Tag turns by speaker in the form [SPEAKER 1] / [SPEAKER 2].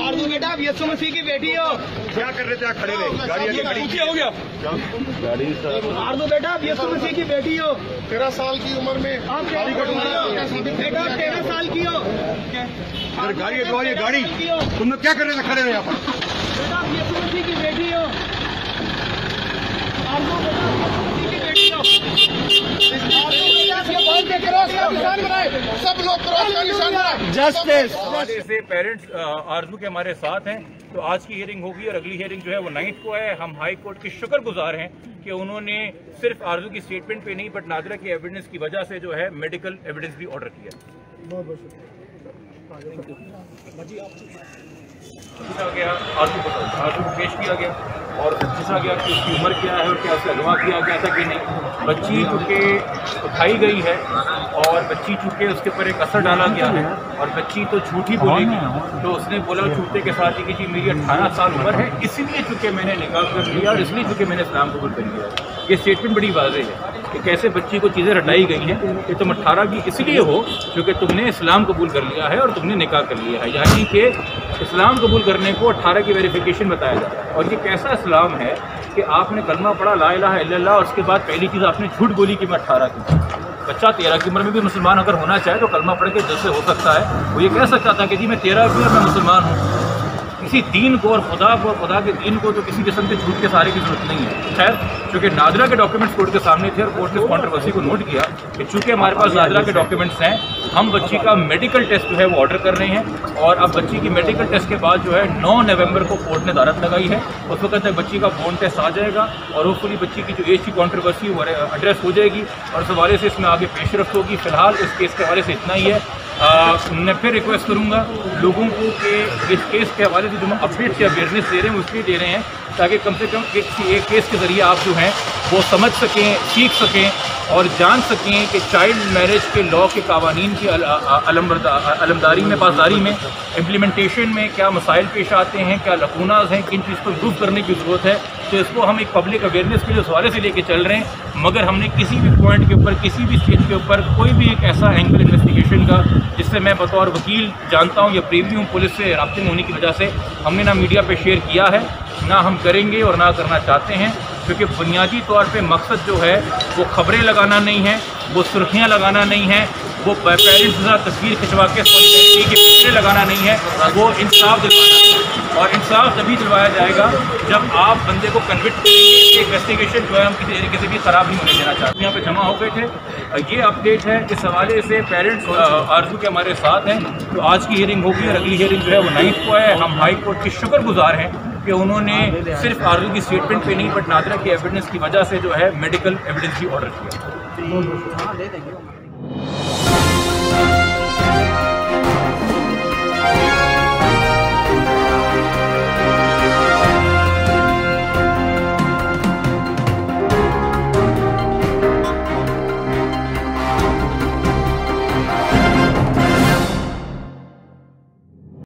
[SPEAKER 1] आरजू बेटा आप यीशु मसीह की बेटी हो,
[SPEAKER 2] क्या कर रहे थे? खड़े रहे, गाड़ी
[SPEAKER 1] हो गया। आरजू बेटा आप यीशु मसीह की बेटी हो,
[SPEAKER 2] 13 साल की उम्र में
[SPEAKER 1] आप गाड़ी बेटा 13 साल की हो,
[SPEAKER 2] गाड़ी हटवाइए। गाड़ी तुम लोग क्या कर रहे थे? खड़े रहे यहाँ पर।
[SPEAKER 1] बेटा आप यीशु मसीह की बेटी हो, आरजू बेटा यीशु मसीह की बेटी हो।
[SPEAKER 2] सब लोग
[SPEAKER 3] जस्टिस से पेरेंट्स आरजू के हमारे साथ हैं। तो आज की हियरिंग होगी और अगली हियरिंग जो है वो 9 को है। हम हाई कोर्ट के शुक्रगुजार हैं कि उन्होंने सिर्फ आरजू की स्टेटमेंट पे नहीं बट नादरा के एविडेंस की वजह से जो है मेडिकल एविडेंस भी ऑर्डर किया। पूछा गया आरजू को पेश किया गया और पूछा गया कि उसकी उम्र क्या है और क्या उसे अगवा किया गया था कि नहीं। बच्ची चूँकि उठाई गई है और बच्ची चूँकि उसके ऊपर एक असर डाला गया है और बच्ची तो झूठ ही बोलेगी, तो उसने बोला छूटते के साथ ही कि जी मेरी 18 साल उम्र है, इसलिए चूँकि मैंने निकाह कर लिया और इसलिए चूँकि मैंने इस्लाम कबूल कर लिया। ये स्टेटमेंट बड़ी वाज़ेह है कि कैसे बच्ची को चीज़ें रटाई गई हैं कि तुम 18 की इसलिए हो क्योंकि तुमने इस्लाम कबूल कर लिया है और तुमने निकाह कर लिया है। यानी कि इस्लाम कबूल करने को 18 की वेरिफिकेशन बताया जाता है। और ये कैसा इस्लाम है कि आपने कलमा पढ़ा ला इलाहा इल्लल्लाह और उसके बाद पहली चीज़ आपने झूठ बोली कि मैं 18 की। बच्चा 13 की उम्र में भी मुसलमान अगर होना चाहे तो कलमा पढ़ के जैसे हो सकता है। वो ये कह सकता था कि जी मैं 13 की और मैं मुसलमान हूँ। किसी दीन को और खुदा के दीन को तो किसी किस्म के झूठ के सहारे की जरूरत नहीं है। खैर चूँकि नादरा के डॉक्यूमेंट्स कोर्ट के सामने थे और कोर्ट ने कॉन्ट्रोवर्सी को नोट किया कि चूँकि हमारे पास नादरा के डॉक्यूमेंट्स हैं, हम बच्ची का मेडिकल टेस्ट जो है वो ऑर्डर कर रहे हैं और अब बच्ची की मेडिकल टेस्ट के बाद जो है 9 नवंबर को कोर्ट ने दारत लगाई है। उस वक्त तक बच्ची का बोन टेस्ट आ जाएगा और होपफुली बच्ची की जो एज की कॉन्ट्रोवर्सी वो एड्रेस हो जाएगी और इस हवाले से इसमें आगे पेशरफ्त होगी। फिलहाल इस केस के हवाले से इतना ही है। मैं फिर रिक्वेस्ट करूंगा लोगों को कि इस केस के हवाले से जो हम अपडेट्स या अवेयरनेस दे रहे हैं वो इसलिए दे रहे हैं ताकि कम से कम एक केस के ज़रिए आप जो हैं वो समझ सकें, सीख सकें और जान सकें कि चाइल्ड मैरिज के लॉ के कावानीन की अलमदारी में, पासदारी में, इम्प्लीमेंटेशन में क्या मसाइल पेश आते हैं, क्या लकूनाज हैं, किन चीज़ को इम्प्रूव करने की ज़रूरत है। तो इसको हम एक पब्लिक अवेयरनेस के लिए उस हवाले से लेके चल रहे हैं, मगर हमने किसी भी पॉइंट के ऊपर, किसी भी स्टेज के ऊपर कोई भी एक ऐसा एंगल इन्वेस्टिगेशन का जिससे मैं बतौर वकील जानता हूँ या प्रीव्यू हूँ पुलिस से राब्ते में होने की वजह से हमने ना मीडिया पे शेयर किया है, ना हम करेंगे और ना करना चाहते हैं। क्योंकि बुनियादी तौर पे मकसद जो है वो खबरें लगाना नहीं है, वो सुर्खियाँ लगाना नहीं है, वो पेरेंट्स के साथ तस्वीर खिंचवा के सॉलिडेरिटी की पिक्चरें लगाना नहीं है, वो इंसाफ दिलवाना है। और इंसाफ तभी दिलवाया जाएगा जब आप बंदे को कन्विक्ट करेंगे। इन्वेस्टिगेशन जो है हम किसी तरीके से भी ख़राब नहीं होने देना चाहते। यहाँ पे जमा हो गए थे, ये अपडेट है। इस हवाले से पेरेंट्स आरजू के हमारे साथ हैं। तो आज की हियरिंग होगी और अगली हियरिंग जो है वो 9 को है। हम हाई कोर्ट के शुक्रगुजार हैं कि उन्होंने सिर्फ आरजू की स्टेटमेंट पे नहीं बट नादरा के एविडेंस की वजह से जो है मेडिकल एविडेंस भी ऑर्डर किया।